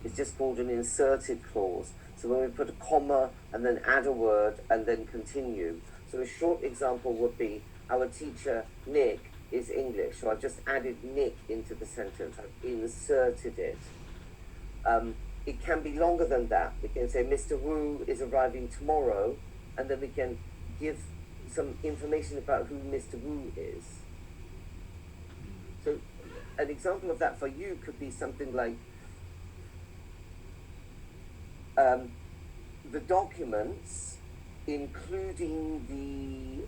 It's just called an inserted clause. So when we put a comma and then add a word and then continue. So a short example would be, our teacher, Nick, is English. So I've just added Nick into the sentence. I've inserted it. It can be longer than that. We can say, Mr. Wu is arriving tomorrow, and then we can give some information about who Mr. Wu is. So an example of that for you could be something like, the documents, including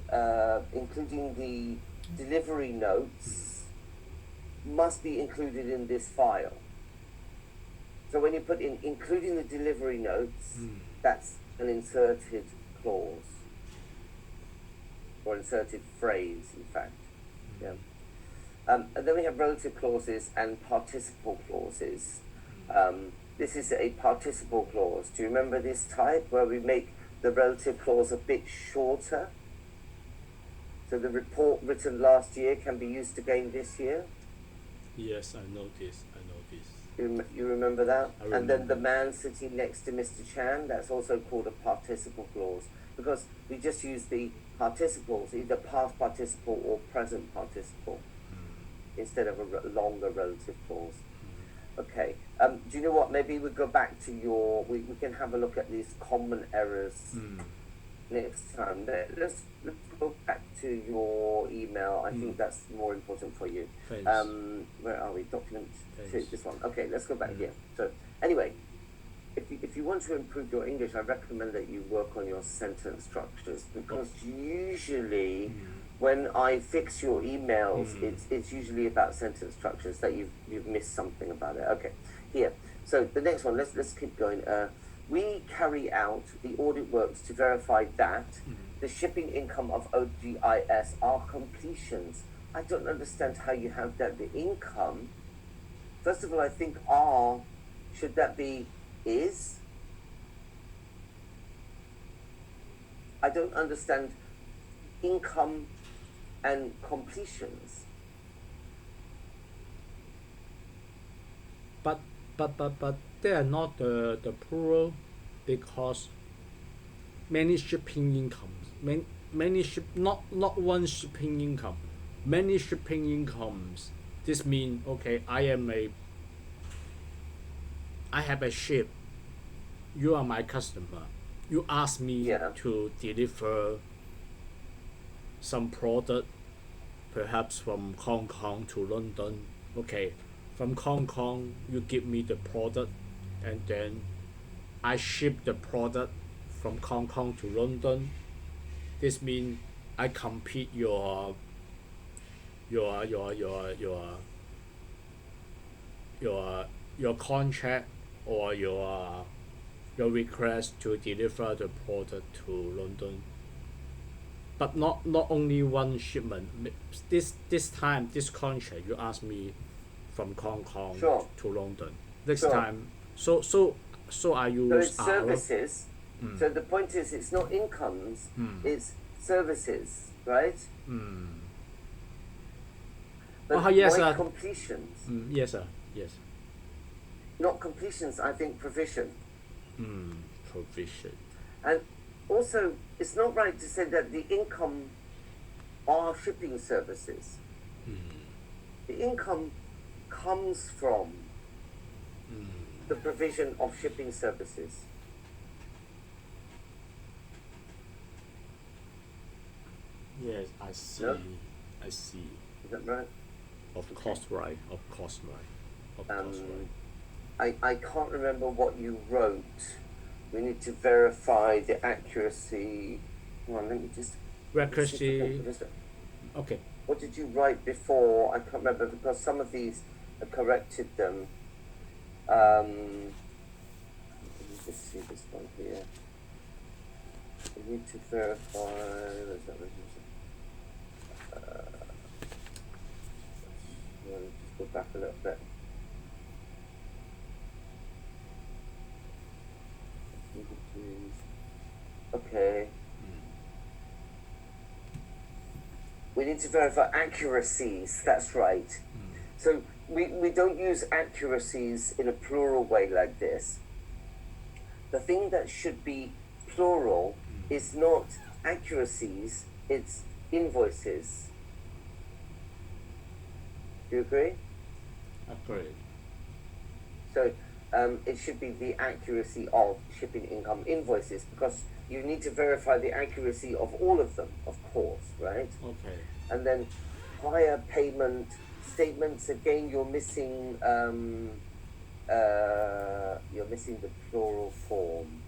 the delivery notes, must be included in this file. So when you put in including the delivery notes, that's an inserted clause or inserted phrase, in fact. Yeah. And then we have relative clauses and participle clauses. This is a participle clause. Do you remember this type where we make the relative clause a bit shorter? So the report written last year can be used again this year? Yes, I know this. You remember that? I remember. And then the man sitting next to Mr. Chan, that's also called a participle clause, because we just use the participles, either past participle or present participle, instead of a longer relative clause. Okay. Do you know what? Maybe we go back to we can have a look at these common errors next time. Let's go back to your email. I think that's more important for you. Thanks. Where are we? Document two, Thanks. this one. Okay, let's go back here. So anyway, if you want to improve your English, I recommend that you work on your sentence structures, because usually when I fix your emails, it's usually about sentence structures that you've missed something about it. Okay, here. So the next one, let's keep going. We carry out the audit works to verify that the shipping income of OGIS are completions. I don't understand how you have that. The income, first of all, I think are, should that be is? I don't understand income and completions. But they are not the plural, because many shipping incomes, not one shipping income, many shipping incomes. This means, okay, I have a ship. You are my customer. You ask me to deliver some product, perhaps from Hong Kong to London. Okay, from Hong Kong, you give me the product, and then I ship the product from Hong Kong to London. This means I complete your contract or your request to deliver the product to London. But not only one shipment. This time, this contract, you ask me from Hong Kong to London. Next time, so I use. So it's services. So the point is, it's not incomes. It's services, right? But yes, why sir. completions? Yes, sir. Yes. Not completions. I think provision. Provision. And also, it's not right to say that the income are shipping services. The income comes from the provision of shipping services. Yes, I see. No? I see. Is that right? Of course, right. Of course, right. I can't remember what you wrote. We need to verify the accuracy. Come on, let me just. Accuracy. Okay. What did you write before? I can't remember, because some of these I corrected them. Let me just see this one here. We need to verify. Where's that? Just go back a little bit. Okay. We need to verify accuracies. That's right. So we don't use accuracies in a plural way like this. The thing that should be plural is not accuracies, it's invoices. Do you agree? Agreed. So it should be the accuracy of shipping income invoices, because you need to verify the accuracy of all of them, of course, right? Okay. And then hire payment statements, again, you're missing the plural form.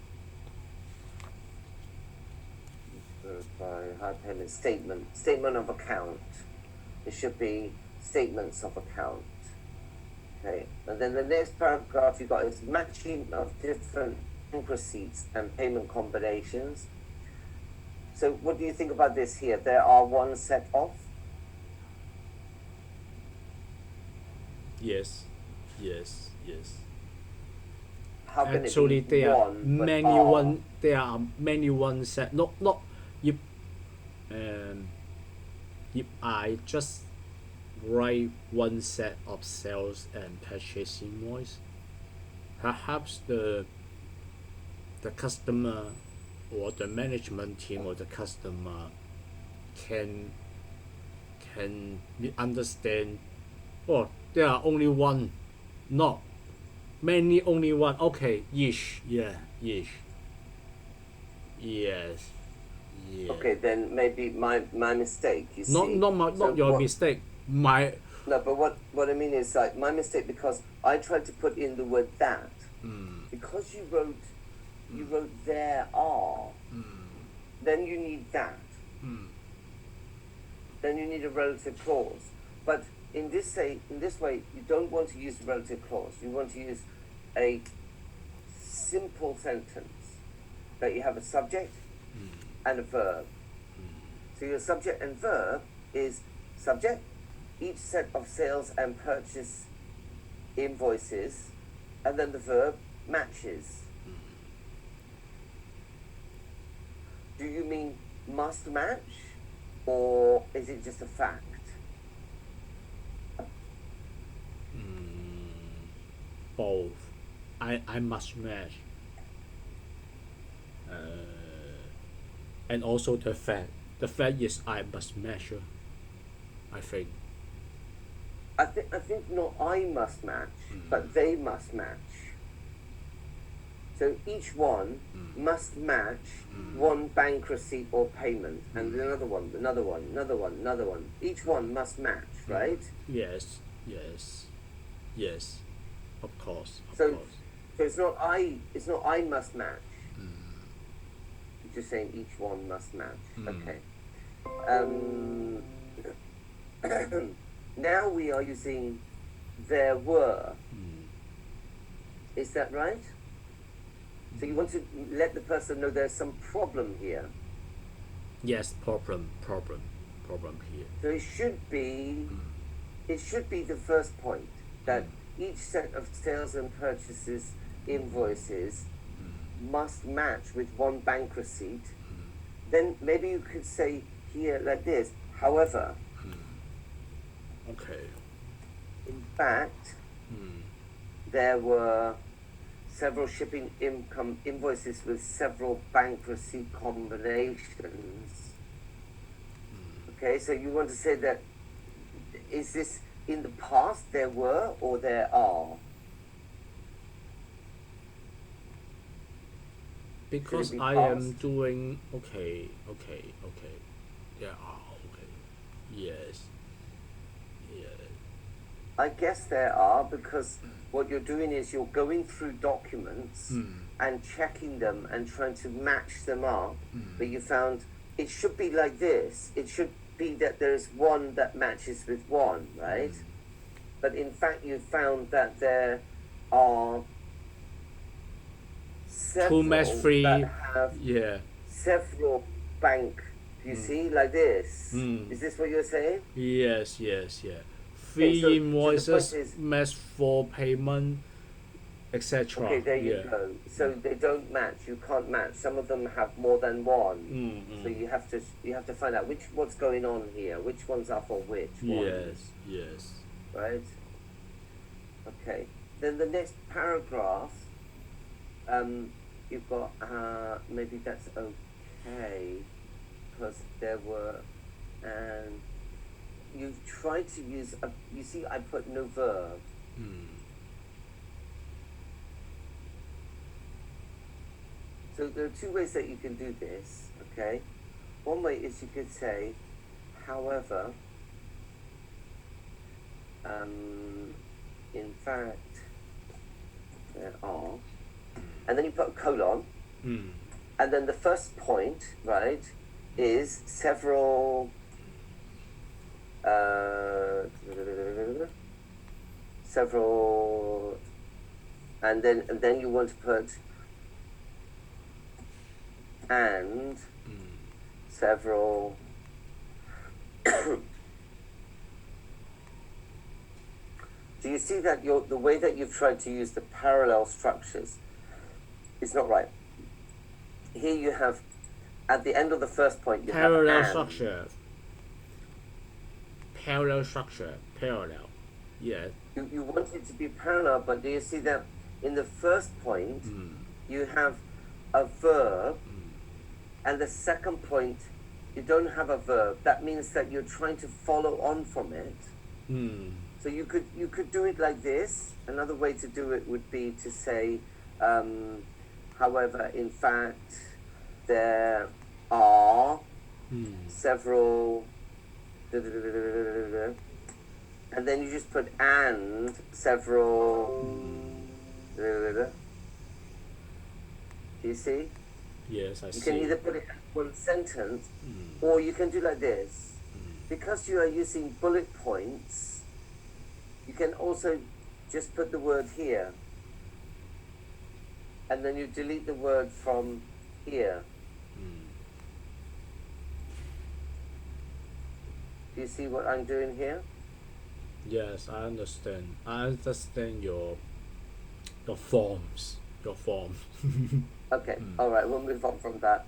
Verify hire payment statement of account. It should be statements of account. Okay, and then the next paragraph you got is matching of different bank receipts and payment combinations. So what do you think about this here? There are one set of? Yes, yes, yes. How can Actually, it be there are one, but many are? one. There are many one set. Not if if I just write one set of sales and purchase invoice, perhaps the customer or the management team or the customer can understand. Oh, there are only one, not many, only one. Okay, ish, yeah, ish, yes, yeah. Okay, then maybe my mistake, you see. Not your mistake. My No, but what I mean is like my mistake, because I tried to put in the word that. Because you wrote there are, then you need that. Then you need a relative clause. But in this way, you don't want to use the relative clause. You want to use a simple sentence that you have a subject and a verb. So your subject and verb is subject, each set of sales and purchase invoices, and then the verb matches. Do you mean must match, or is it just a fact? both. I must match. And also the fact. The fact is I must measure. I think. I think not I must match, but they must match. So each one must match one bank receipt or payment, and another one, another one, another one, another one. Each one must match, right? Yes, yes, yes. Of course, of So course. it's not I must match. You're just saying each one must match. Okay. Now we are using there were. Is that right? So you want to let the person know there's some problem here. Yes, problem here. So it should be the first point, that each set of sales and purchases invoices must match with one bank receipt. Then maybe you could say here like this, however, Okay. in fact, there were several shipping income invoices with several bank receipt combinations. Okay, so you want to say that, is this in the past there were or there are? Because be I past? am doing okay. There are okay. Yes. Yeah. I guess there are, because what you're doing is you're going through documents and checking them and trying to match them up, but you found it should be like this. It should be that there's one that matches with one, right? But in fact you found that there are several Two match free. that have Yeah. several bank, you see, like this. Is this what you're saying? Yes. Yeah. Okay, Three so the invoices, point is, match for payment, etc. okay, there yeah. you go. So they don't match. You can't match. Some of them have more than one. So you have to find out what's going on here. Which ones are for which ones, Yes. right? Okay. Then the next paragraph, you've got, maybe that's okay, because there were, and you tried to use, you see I put no verb. So there are two ways that you can do this, okay? One way is you could say, however, in fact, there are, and then you put a colon, and then the first point, right, is several, several, and then you want to put and several do you see that the way that you've tried to use the parallel structures is not right? Here you have, at the end of the first point, you parallel have structure. Parallel structure. Parallel. Yeah. You want it to be parallel, but do you see that in the first point, you have a verb, and the second point, you don't have a verb. That means that you're trying to follow on from it. So you could do it like this. Another way to do it would be to say, however, in fact, there are several, and then you just put and several. Do you see? Yes, I see. You can either put it in one sentence, or you can do like this. Because you are using bullet points, you can also just put the word here, and then you delete the word from here. Do you see what I'm doing here? Yes, I understand. I understand your forms. Your form. Okay, all right, we'll move on from that.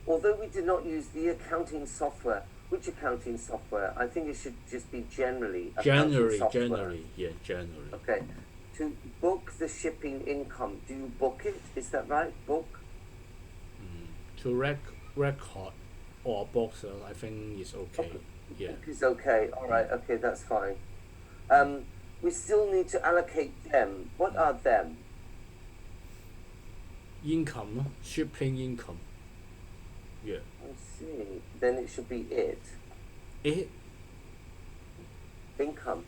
Although we did not use the accounting software, which accounting software? I think it should just be generally. Generally. Yeah, generally. Okay. To book the shipping income, do you book it? Is that right? Book? To record or box, I think is okay. Yeah. Book is okay. All right. Okay, that's fine. We still need to allocate them. What are them? Income, shipping income. Yeah. I see. Then it should be it. It Income.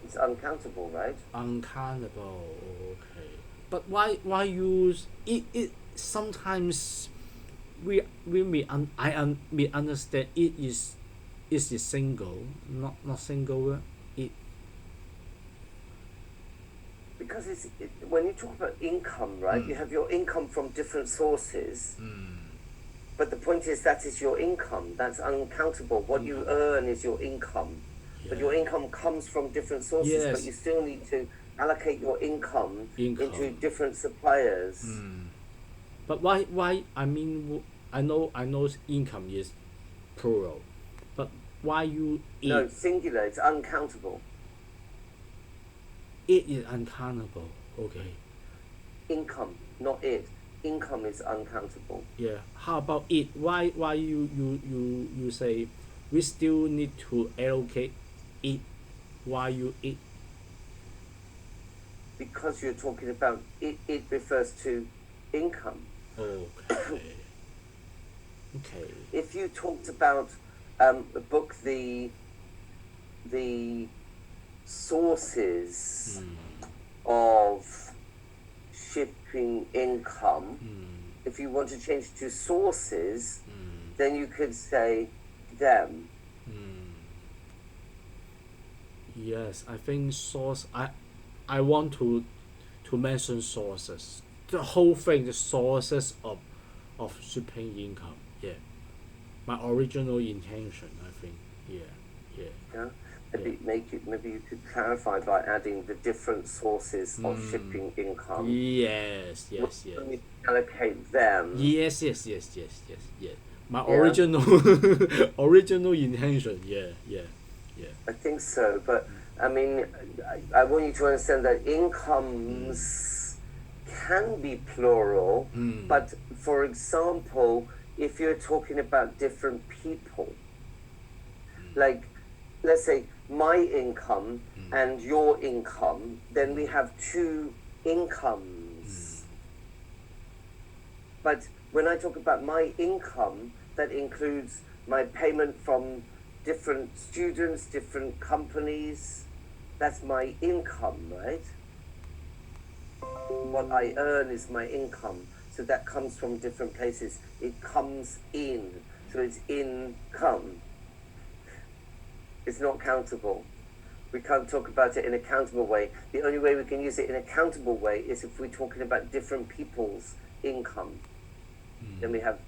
It's uncountable, right? uncountable. Okay. But why use it? It sometimes we understand it is a single, not single. It Because when you talk about income, right? You have your income from different sources. But the point is that is your income. That's uncountable. What you earn is your income. But your income comes from different sources. Yes. But you still need to allocate your income into different suppliers. But why? I mean, I know income is plural, but why you No, singular. It's uncountable. it is uncountable? Okay. Income, not it. Income is uncountable. Yeah. How about it? Why you say we still need to allocate it? Why you it? Because you're talking about it. It refers to income. Okay. Okay. If you talked about book the sources of shipping income, if you want to change to sources, then you could say them. Yes, I think source. I want to mention sources. The whole thing, the sources of shipping income. Yeah, my original intention. I think. Yeah. Maybe you could clarify by adding the different sources of shipping income. Yes. When you allocate them. Yes. My original original intention. Yeah. I think so, but I mean, I want you to understand that incomes can be plural, but for example, if you're talking about different people, like let's say my income and your income, then we have two incomes. But when I talk about my income, that includes my payment from different students, different companies. That's my income, right? What I earn is my income. So that comes from different places. It comes in. So it's income. It's not countable. We can't talk about it in a countable way. The only way we can use it in a countable way is if we're talking about different people's income. Then we have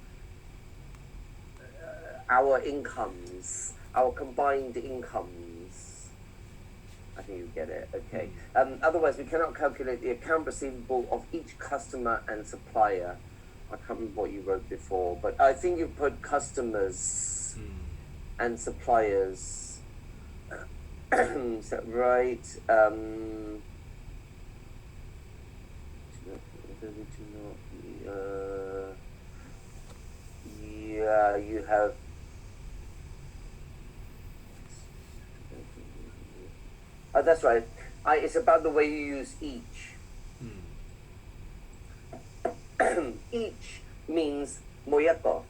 our incomes, our combined incomes. I think you get it, okay. Otherwise, we cannot calculate the account receivable of each customer and supplier. I can't remember what you wrote before, but I think you put customers and suppliers. Is that right? Yeah, you have. Oh, that's right. It's about the way you use each. Each means moyako.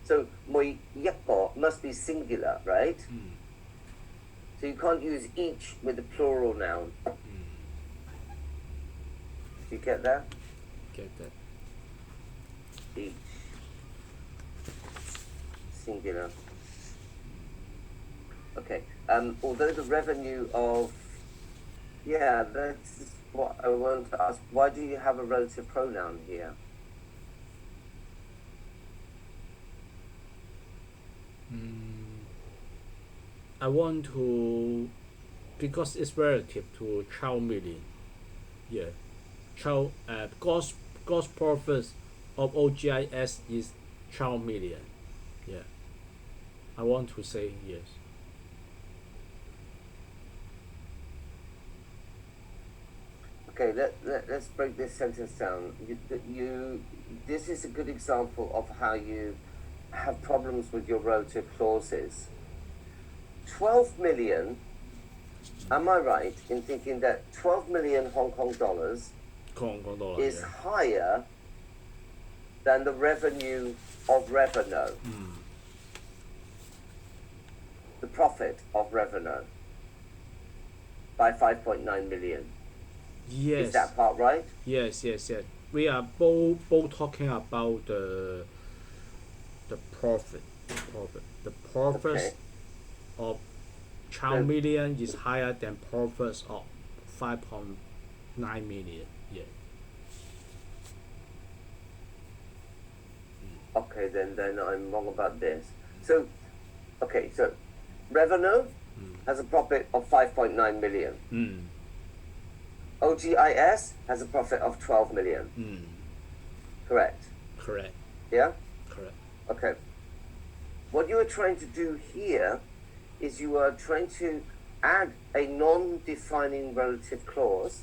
So moyako must be singular, right? So you can't use each with the plural noun. Do you get that? Get that. Each. Singular. Okay. Although the revenue of, yeah, that's what I want to ask. Why do you have a relative pronoun here? I want to, because it's relative to 12 million. Yeah. 12, gross profits of OGIS is 12 million. Yeah. I want to say yes. Okay, let's break this sentence down. This is a good example of how you have problems with your relative clauses. 12 million, am I right in thinking that 12 million Hong Kong dollars is higher than the revenue of Revenue? The profit of Revenue by 5.9 million. Yes. Is that part right? Yes. We are both talking about the profit. The profits Okay. of 12 million is higher than profits of 5.9 million. Yeah. Okay, then I'm wrong about this. So, okay, so Revenue has a profit of 5.9 million. OGIS has a profit of 12 million. Correct? Correct. Yeah? Correct. Okay. What you are trying to do here is you are trying to add a non-defining relative clause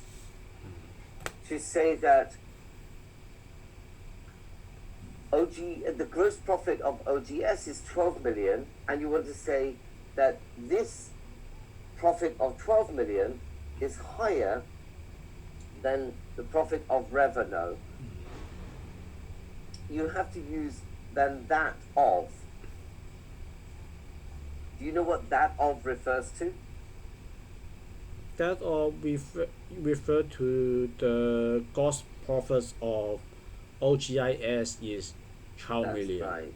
to say that the gross profit of OGS is 12 million, and you want to say that this profit of 12 million is higher than the profit of Revenue. You have to use than that of. Do you know what that of refers to? That all refer to the gross profits of OGIS is 12 million. That's right.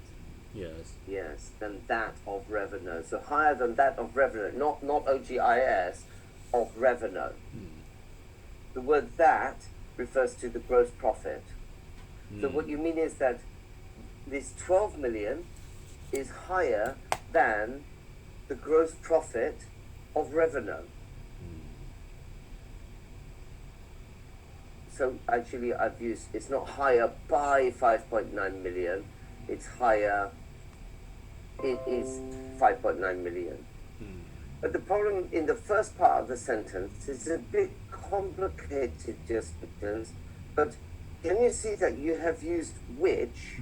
Yes. Yes, than that of Revenue. So higher than that of Revenue, not OGIS, of Revenue. The word that refers to the gross profit. So what you mean is that this 12 million is higher than the gross profit of Revenue. So actually I've used, it's not higher by 5.9 million, it's higher, it is 5.9 million. But the problem in the first part of the sentence is a bit complicated just because, but can you see that you have used which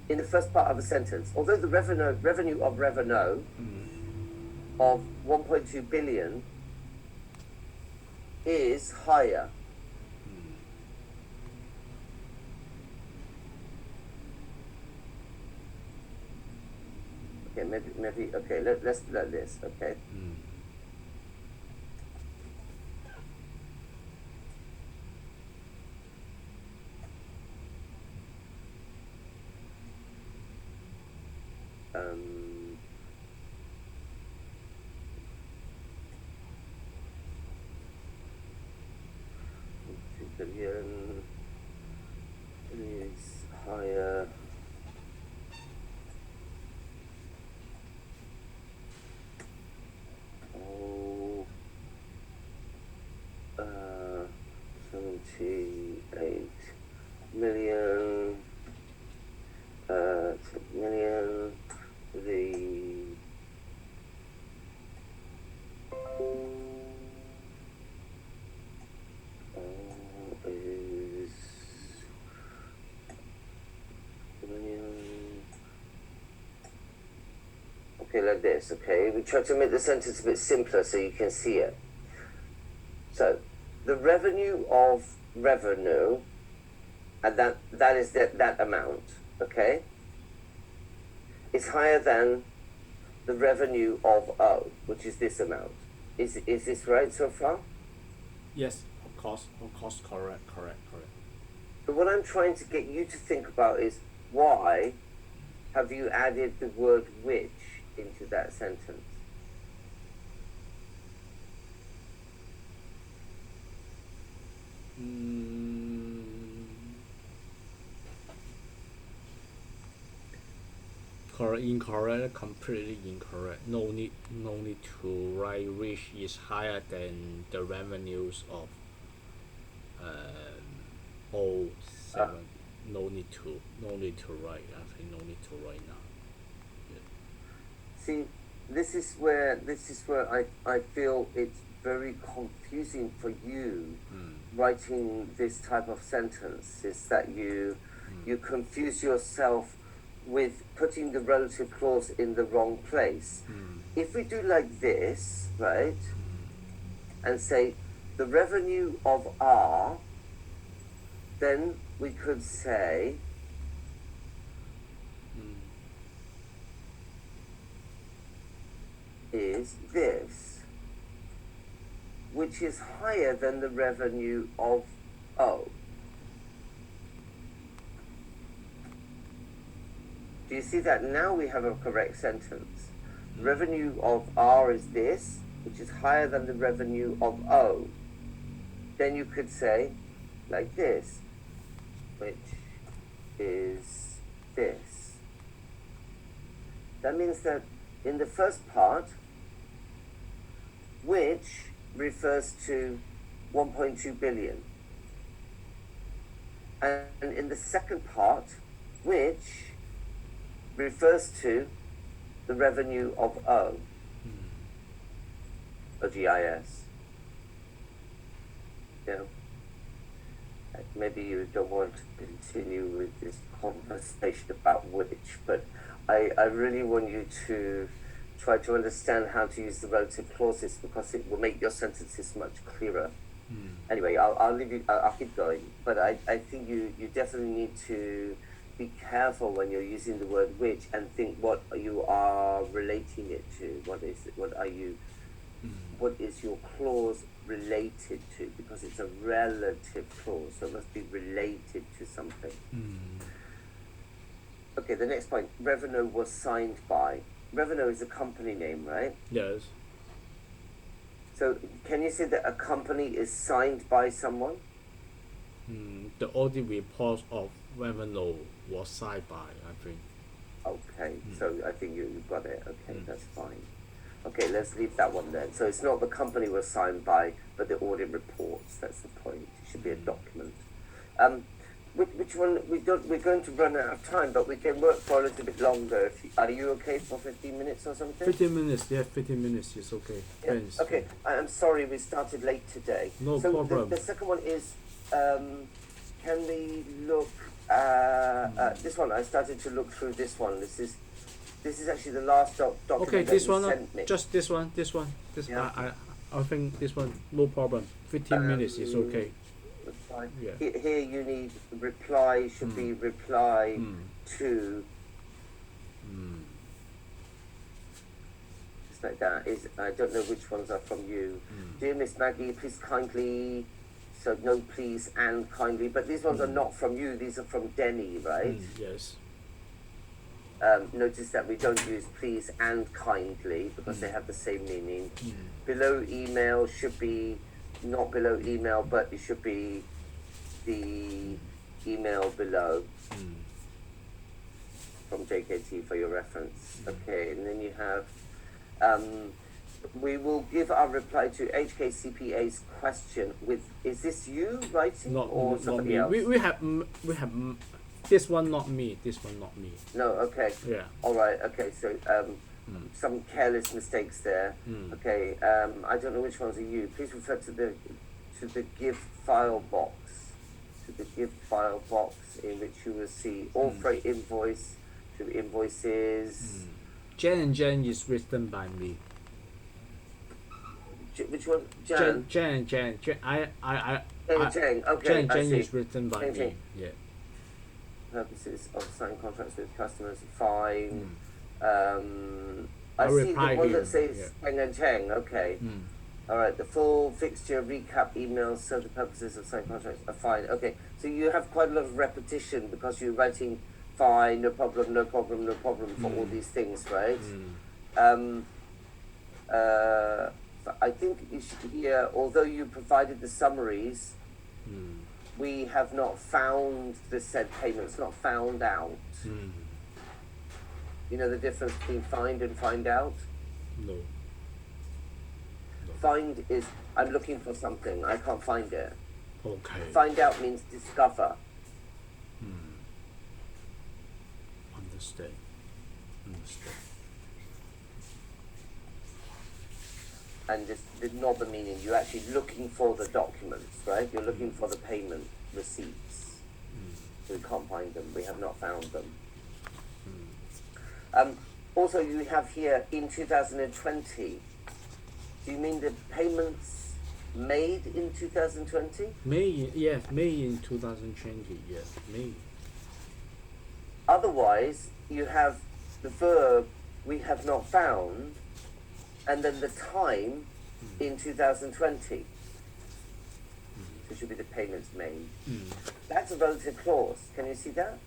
in the first part of the sentence? Although the revenue of Revenue of 1.2 billion is higher. Okay, maybe okay, let's do like this, okay? Um, 2 billion is higher. Oh, 78 million. 6 million. The is million. Okay, like this. Okay, we try to make the sentence a bit simpler so you can see it. So, the revenue of Revenue, and that is that amount. Okay, is higher than the revenue of O, which is this amount. Is this right so far? Yes, of course, correct. So what I'm trying to get you to think about is why have you added the word which into that sentence? Incorrect, completely incorrect. No need to write which is higher than the revenues of all seven. No need to write. I think no need to write now. See, this is where I feel it's very confusing for you writing this type of sentence. Is that you confuse yourself with putting the relative clause in the wrong place. If we do like this, right, and say the revenue of R, then we could say is this, which is higher than the revenue of O. Do you see that? Now we have a correct sentence. The revenue of R is this, which is higher than the revenue of O. Then you could say like this, which is this. That means that in the first part, which refers to 1.2 billion. And in the second part, which refers to the revenue of O, or GIS. You know, maybe you don't want to continue with this conversation about which, but I really want you to try to understand how to use the relative clauses because it will make your sentences much clearer. Anyway, I'll leave you. I'll keep going, but I think you definitely need to be careful when you're using the word which and think what you are relating it to. What is your clause related to? Because it's a relative clause, so it must be related to something. Okay, the next point. Revenue was signed by. Revenue is a company name, right? Yes. So can you say that a company is signed by someone? The audit report of revenue was signed by, I think. Okay, so I think you got it. Okay, that's fine. Okay, let's leave that one then. So it's not the company was signed by, but the audit reports. That's the point. It should be a document. which one? We're going to run out of time, but we can work for a little bit longer. Are you okay for 15 minutes or something? 15 minutes, yeah, 15 minutes is okay. Yeah. Thanks. Okay, I'm sorry we started late today. No so problem. The second one is, can we look this one? I started to look through this one. This is actually the last document Okay, that this you one, sent me. just this one. Yeah. I think this one, no problem. 15 minutes is okay. That's fine. Yeah. Here you need reply, should be reply to. Just like that. I don't know which ones are from you. Dear Miss Maggie, please kindly. So no please and kindly. But these ones are not from you. These are from Denny, right? Yes. Notice that we don't use please and kindly because they have the same meaning. Below email should be not below email, but it should be the email below from JKT for your reference. Okay, and then you have we will give our reply to HKCPA's question with, is this you writing or somebody else? We have this one, not me. No, okay. Yeah. All right. Okay. So some careless mistakes there. Okay. I don't know which ones are you. Please refer to the give file box. To the give file box in which you will see all freight invoice to invoices. Jan is written by me. Which one? Jan. Jan. Jan. Okay. Jan I see. is written by me. Yeah. Purposes of signing contracts with customers, fine. I I'll see the reply one here. that says Cheng and Cheng. Okay. All right. The full fixture recap emails serve the purposes of signing contracts are fine. Okay. So you have quite a lot of repetition because you're writing fine, no problem, no problem, no problem for all these things, right? I think you should hear, although you provided the summaries, we have not found the said payments, not found out. You know the difference between find and find out? No. Find is, I'm looking for something, I can't find it. Okay. Find out means discover. Understand. And just the northern meaning, you're actually looking for the documents, right? You're looking for the payment receipts. We can't find them. We have not found them. Also, you have here in 2020. Do you mean the payments made in 2020? May in 2020. Yes, May. Otherwise, you have the verb we have not found, and then the time in 2020. So it should be the payments made. That's a relative clause. Can you see that?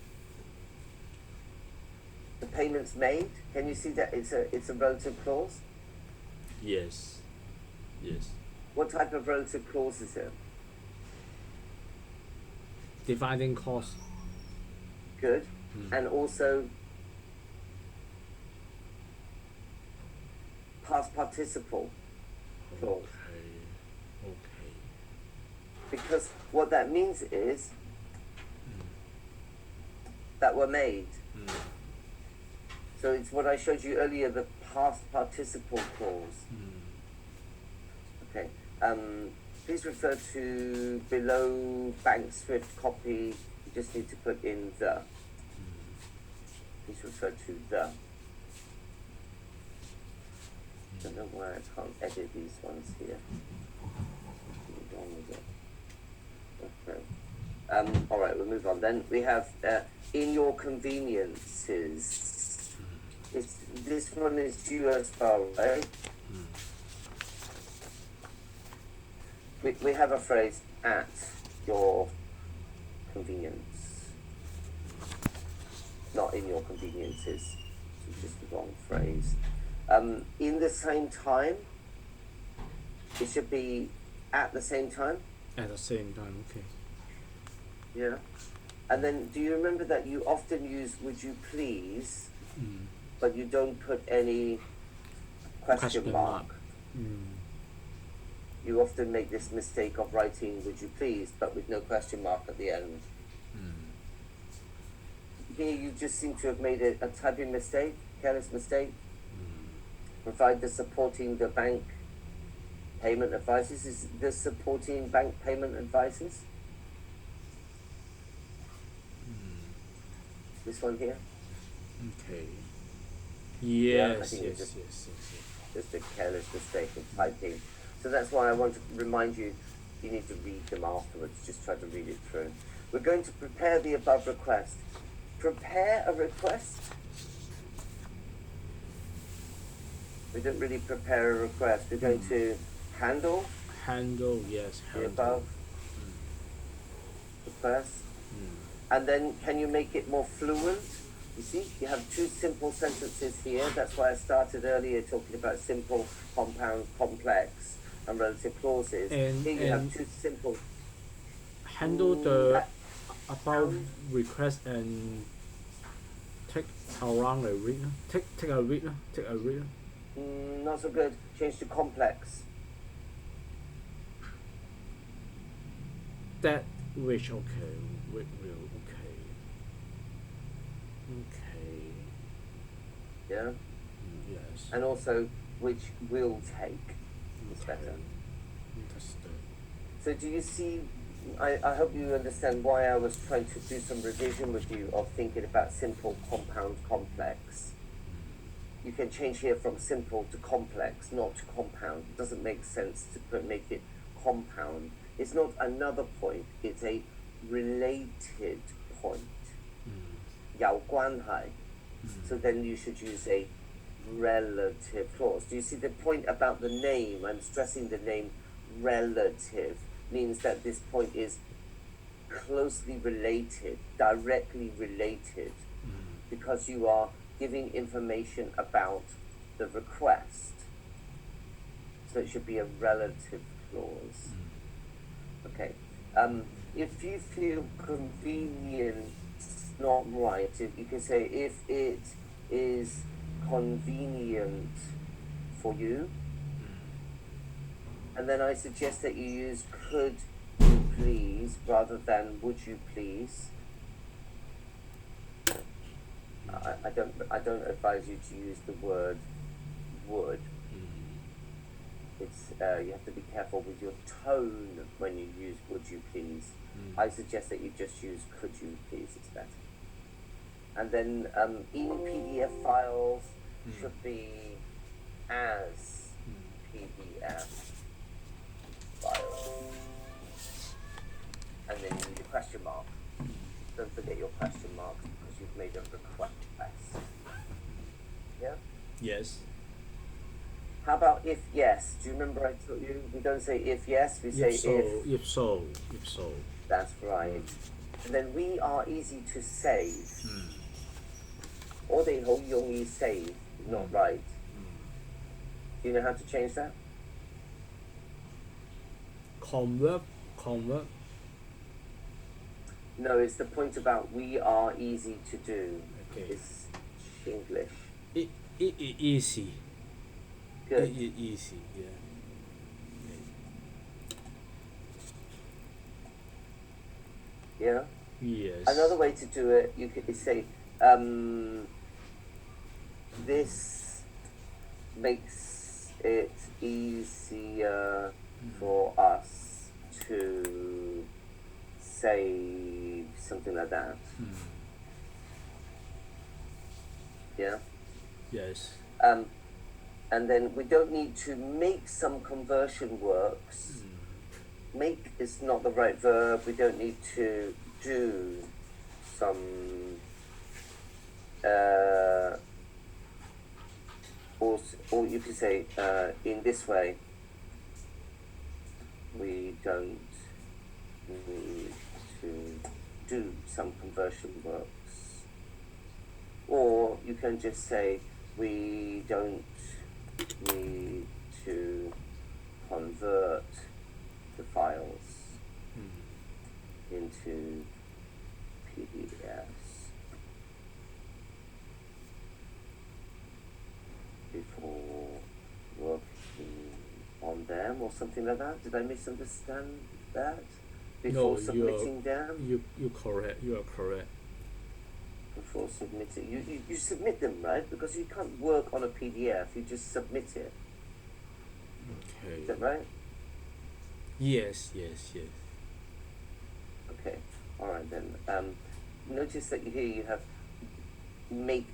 The payments made. Can you see that it's a relative clause? Yes. What type of relative clause is it? Dividing cost. Good. And also past participle clause. Okay. Because what that means is that were made. So it's what I showed you earlier, the past participle clause. Okay. Please refer to below bank swift copy. You just need to put in the. Please refer to the. I don't know why I can't edit these ones here. Move on with it. Okay. All right, we'll move on. Then we have in your conveniences. This one is due as well, right? We have a phrase at your convenience, not in your conveniences. It's just the wrong phrase. In the same time, it should be at the same time. At the same time, okay. Yeah. And then, do you remember that you often use "would you please," but you don't put any question mark. You often make this mistake of writing "would you please," but with no question mark at the end. here you just seem to have made a typing mistake, careless mistake. Provide the supporting the bank payment advices. Is the supporting bank payment advices? This one here? Okay. Yeah, I Yes, think yes, it's yes, just a careless mistake of typing. So that's why I want to remind you, you need to read them afterwards. Just try to read it through. We're going to prepare the above request. Prepare a request? We don't really prepare a request. We're going to handle Handle, yes, the handle. above request. And then can you make it more fluent? You see, you have two simple sentences here. That's why I started earlier talking about simple, compound, complex, and relative clauses. And- Here you have and- two simple. Handle the that- above request and take around a week. Take a week. Take a week. Not so good. Change to complex. That which okay. Will okay. Okay. Yeah. Yes. And also, which will take. It's Okay. better. Understood. So do you see, I hope you understand why I was trying to do some revision with you of thinking about simple, compound, complex. You can change here from simple to complex, not to compound. It doesn't make sense to make it compound. It's not another point, it's a related point. 有关係. So then you should use a relative clause. Do you see the point about the name? I'm stressing the name relative means that this point is closely related, directly related, because you are giving information about the request. So it should be a relative clause. Okay. If you feel convenient, not right, you can say if it is convenient for you, and then I suggest that you use could you please rather than would you please. I don't advise you to use the word would. It's you have to be careful with your tone when you use would you please. I suggest that you just use could you please, it's better. And then in PDF files should be as PDF files. And then you need a question mark. Don't forget your question marks because you've made a request. Yeah? Yes. How about if yes? Do you remember I told you we don't say if yes, we say If so. That's right. And then we are easy to save. 我哋好容易 save, not right. Do you know how to change that? Convert. No, it's the point about we are easy to do. Okay. It's English. It easy. Good. It easy. Yeah. Yeah? Yes. Another way to do it, you could say, this makes it easier for us to save something like that. Yeah? Yes. And then we don't need to make some conversion works. Make is not the right verb. We don't need to do some or you could say in this way we don't need to do some conversion works, or you can just say we don't need to convert the files into PDFs before working on them or something like that. Did I misunderstand that? Before No, submitting them? you correct. You are correct. before submitting. You submit them, right? Because you can't work on a PDF. You just submit it. Okay. Is that right? Yes. Okay. All right then. Notice that here you have make.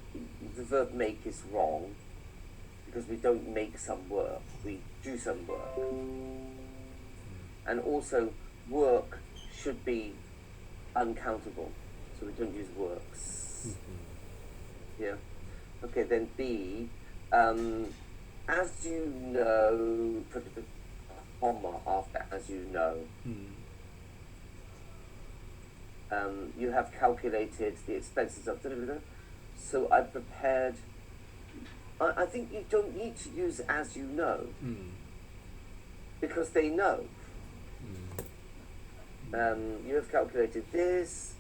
The verb make is wrong because we don't make some work. We do some work. And also, work should be uncountable. So we don't use works. Yeah. Okay, then B. As you know, put a comma after as you know. You have calculated the expenses of. So I prepared. I think you don't need to use as you know because they know. You have calculated this.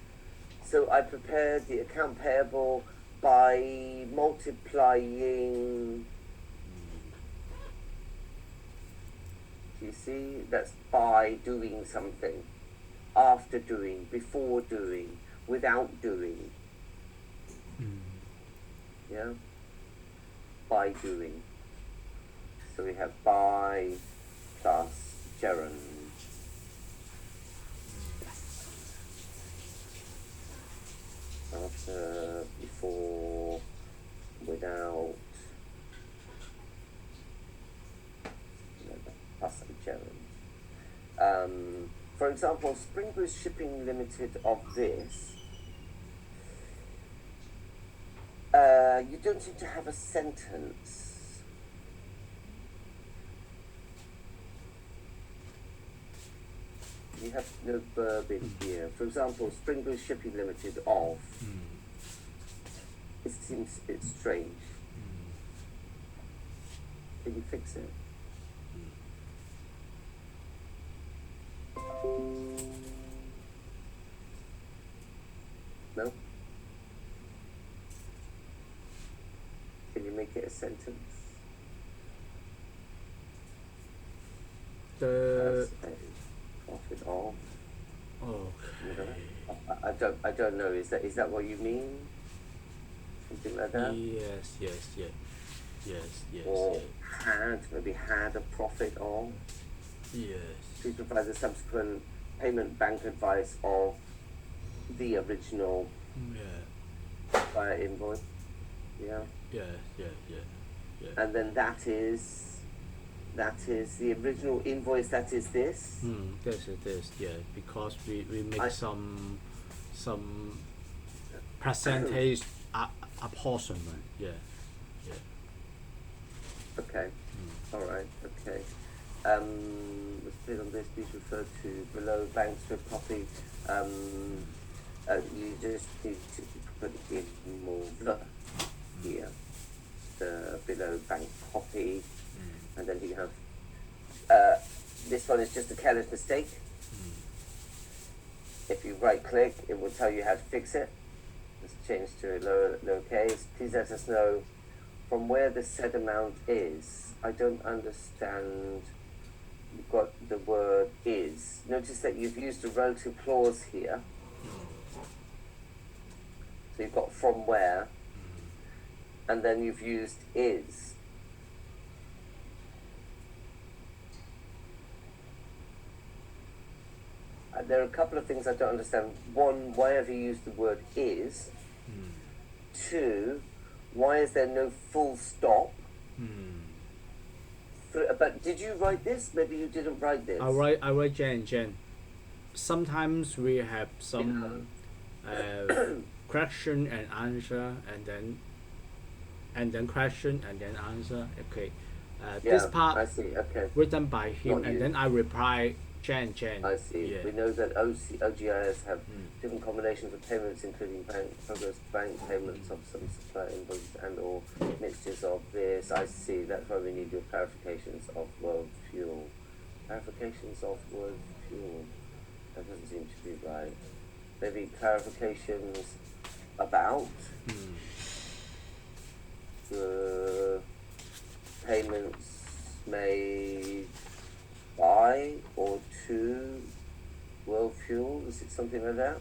So I prepared the account payable by multiplying. You see, that's by doing something, after doing, before doing, without doing. Yeah? By doing. So we have by plus gerund. After, before, without, plus and gerund. For example, Springbridge Shipping Limited of this, you don't seem to have a sentence. You have no verb in here. For example, Springbridge Shipping Limited of. It seems a bit strange. Can you fix it? No? Can you make it a sentence? The Profit of. okay. I don't know. Is that what you mean? Something like that? Yes. Or maybe had a profit of. Yes. Please provide the subsequent payment bank advice of the original via invoice. Yeah. Yeah. And then that is the original invoice. That is this. This. Yeah. Because we make some percentage apportionment. Yeah. Okay. All right. Okay. Let's click on this. Please refer to below bank strip copy. You just need to put in more here. The below bank copy, and then you have. This one is just a careless mistake. If you right click, it will tell you how to fix it. Let's change to lowercase. Please let us know from where the said amount is. I don't understand. You've got the word is. Notice that you've used a relative clause here. So you've got from where, and then you've used is. There are a couple of things I don't understand. One, why have you used the word is? Two, why is there no full stop? But did you write this? Maybe you didn't write this. I write Jen. Sometimes we have some question and answer, and then question and then answer. Okay. This part I see. Okay. written by him, Not and you. then I reply Jen. I see. Yeah. We know that OGIS have different combinations of payments, including progress bank payments of some supplier invoices and or mixtures of this. I see. That's why we need your clarifications of word fuel. Clarifications of word fuel. That doesn't seem to be right. Maybe clarifications about the payments made by or to World Fuel. Is it something like that?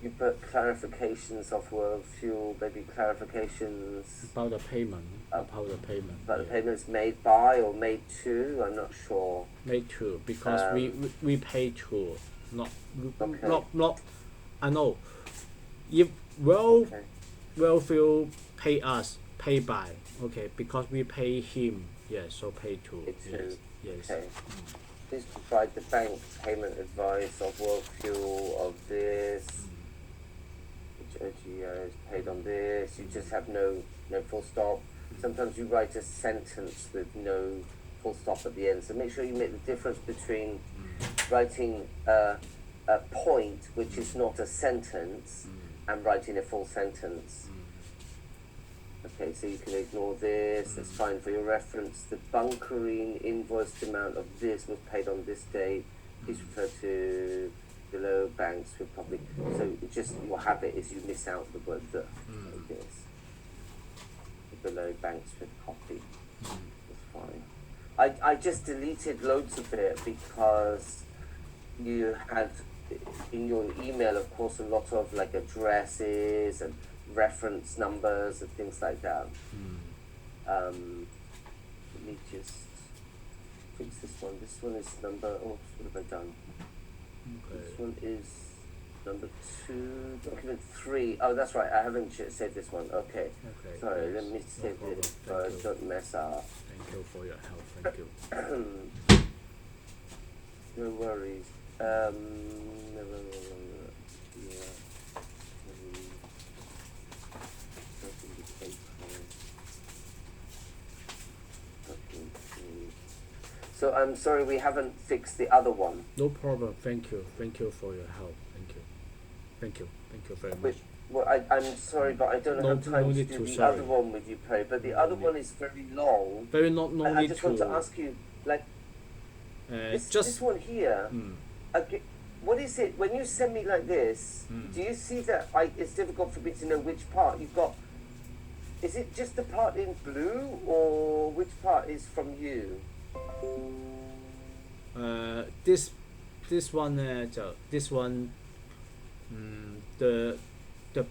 You put clarifications of world fuel, maybe clarifications about the payment. About the payment. But the payment's made by or made to, I'm not sure. Made to, because we pay to, not okay. not I know. If well fuel pay us, pay by, okay, because we pay him, yes, so pay to. Yes. Okay. Please provide the bank payment advice of world fuel of this, which OGO is paid on this. You just have no full stop. Sometimes you write a sentence with no full stop at the end. So make sure you make the difference between writing a point, which is not a sentence, and writing a full sentence. Okay, so you can ignore this. That's fine for your reference. The bunkering invoiced amount of this was paid on this date. Please refer to below banks Republic. So just your habit is you miss out the word the. Like this. Below banks with copy. That's fine. I just deleted loads of it because you had in your email, of course, a lot of like addresses and reference numbers and things like that. Let me just fix this one. This one is number. Oh, what have I done? Okay. This one is number 2, document 3. Oh, that's right. I haven't saved this one. Okay. Sorry. Yes. Let me save it so I don't mess up. Thank you for your help. Thank you. No worries. So I'm sorry we haven't fixed the other one. No problem. Thank you. Thank you for your help. Thank you. Thank you. Thank you very much. Well, I'm sorry, but I don't have time to do the other one with you, Perry. But the other one is very long. Very no I just want to ask you, like, this one here. What is it when you send me like this? Do you see that it's difficult for me to know which part you've got? Is it just the part in blue, or which part is from you? This one the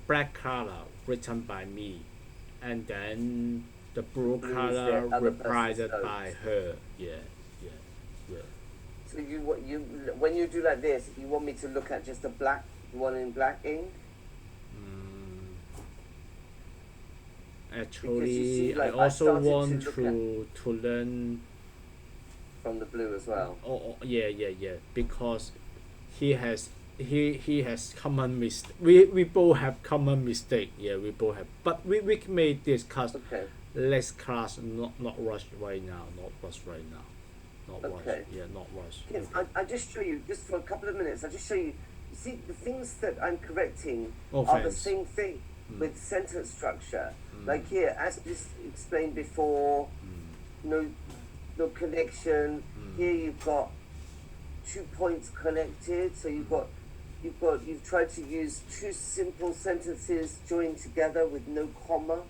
black color written by me, and then the blue color replied by her. Yeah. So when you do like this, you want me to look at just the black one in black ink? Actually, I also want to learn from the blue as well. Yeah. Because he has common mistake. We both have common mistake. Yeah, we both have. But we may discuss less class. Not rush right now. Not rush right now. Not rush. Yeah, not rush. Yes, I just show you just for a couple of minutes. I just show you. You see, the things that I'm correcting are the same thing with sentence structure. Like here, as just explained before, no connection. Here you've got 2 points connected, so you've tried to use 2 simple sentences joined together with no comma.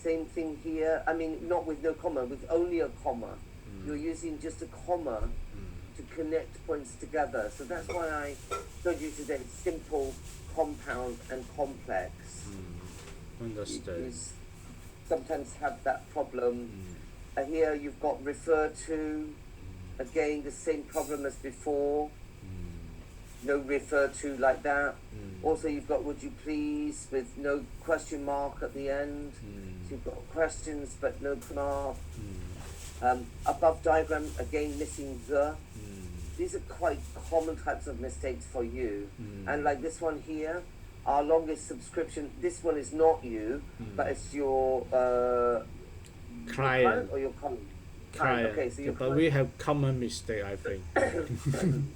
Same thing here. I mean, not with no comma, with only a comma. You're using just a comma to connect points together. So that's why I told you today simple, compound, and complex. Understood. You sometimes have that problem. Here you've got refer to, again the same problem as before. No refer to like that. Also you've got would you please with no question mark at the end. So you've got questions but no mark. Above diagram again missing the. These are quite common types of mistakes for you. And like this one here, our longest subscription, this one is not you, but it's your client or your client. Okay, so but we have common mistake, I think. I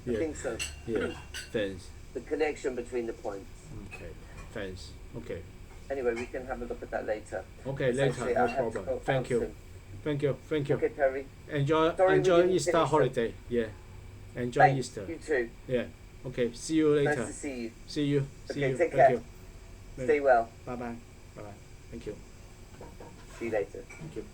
think so. Yeah, thanks. The connection between the points. Okay, thanks. Okay. Anyway, we can have a look at that later. Okay, later, no problem. Thank you. Thank you. Okay, Perry. Enjoy Easter holiday. Yeah. Enjoy Thanks. Easter. You too. Yeah. Okay. See you later. Nice to see you. See you. Okay, take Thank care. you. Stay well. Bye bye. Thank you. See you later. Thank you.